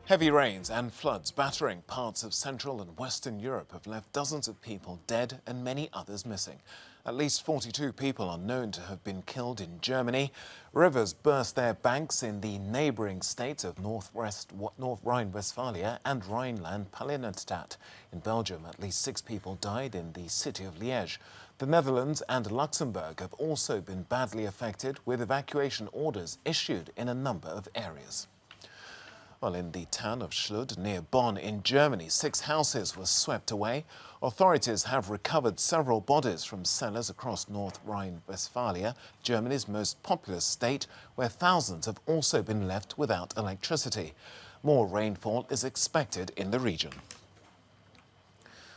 Heavy rains and floods battering parts of Central and Western Europe have left dozens of people dead and many others missing. At least 42 people are known to have been killed in Germany. Rivers burst their banks in the neighbouring states of North Rhine-Westphalia and Rhineland-Palatinate. In Belgium, at least 6 people died in the city of Liège. The Netherlands and Luxembourg have also been badly affected, with evacuation orders issued in a number of areas. Well, in the town of Schlud, near Bonn in Germany, 6 houses were swept away. Authorities have recovered several bodies from cellars across North Rhine-Westphalia, Germany's most populous state, where thousands have also been left without electricity. More rainfall is expected in the region.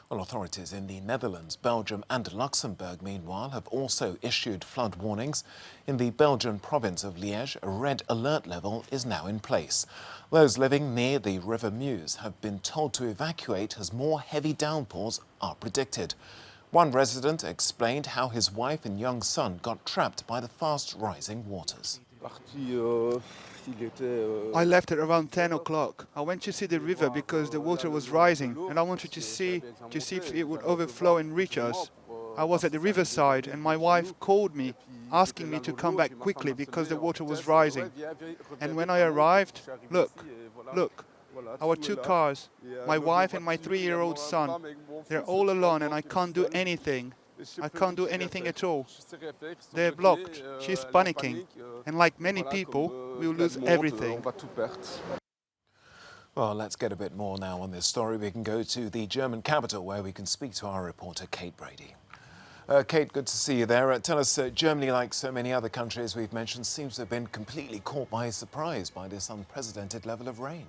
Well, authorities in the Netherlands, Belgium and Luxembourg, meanwhile, have also issued flood warnings. In the Belgian province of Liège, a red alert level is now in place. Those living near the River Meuse have been told to evacuate as more heavy downpours are predicted. One resident explained how his wife and young son got trapped by the fast-rising waters. I left at around 10 o'clock. I went to see the river because the water was rising and I wanted to see if it would overflow and reach us. I was at the riverside and my wife called me, asking me to come back quickly because the water was rising. And when I arrived, look, our 2 cars, my wife and my 3-year-old son, they're all alone and I can't do anything. I can't do anything at all. They're blocked. She's panicking. And like many people, we'll lose everything. Well, let's get a bit more now on this story. We can go to the German capital where we can speak to our reporter, Kate Brady. Kate, good to see you there. Tell us, Germany, like so many other countries we've mentioned, seems to have been completely caught by surprise by this unprecedented level of rain.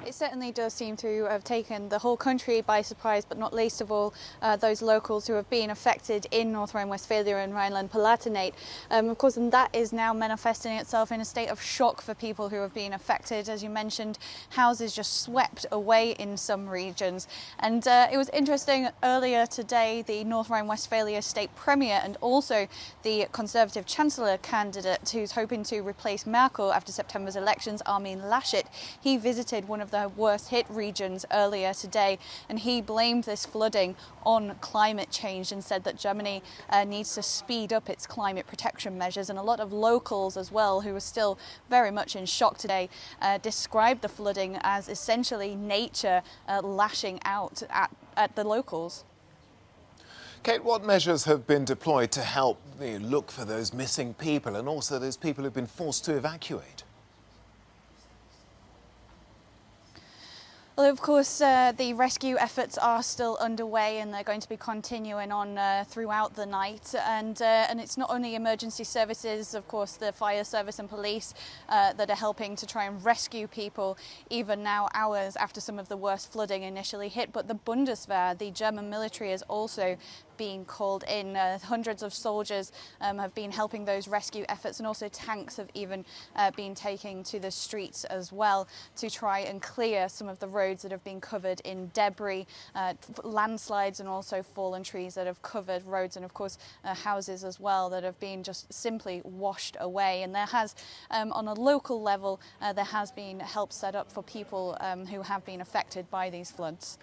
It certainly does seem to have taken the whole country by surprise, but not least of all those locals who have been affected in North Rhine-Westphalia and Rhineland-Palatinate. Of course, and that is now manifesting itself in a state of shock for people who have been affected. As you mentioned, houses just swept away in some regions. And it was interesting, earlier today, the North Rhine-Westphalia state premier and also the Conservative Chancellor candidate who's hoping to replace Merkel after September's elections, Armin Laschet, he visited one of the worst hit regions earlier today, and he blamed this flooding on climate change and said that Germany needs to speed up its climate protection measures. And a lot of locals as well, who are still very much in shock today, described the flooding as essentially nature lashing out at the locals. Kate, what measures have been deployed to help look for those missing people and also those people who've been forced to evacuate? Well, of course, the rescue efforts are still underway and they're going to be continuing on throughout the night. And it's not only emergency services, of course, the fire service and police that are helping to try and rescue people, even now, hours after some of the worst flooding initially hit. But the Bundeswehr, the German military, is also being called in. Hundreds of soldiers have been helping those rescue efforts, and also tanks have even been taking to the streets as well to try and clear some of the roads that have been covered in debris, landslides and also fallen trees that have covered roads, and of course houses as well that have been just simply washed away. And there has, on a local level, there has been help set up for people who have been affected by these floods.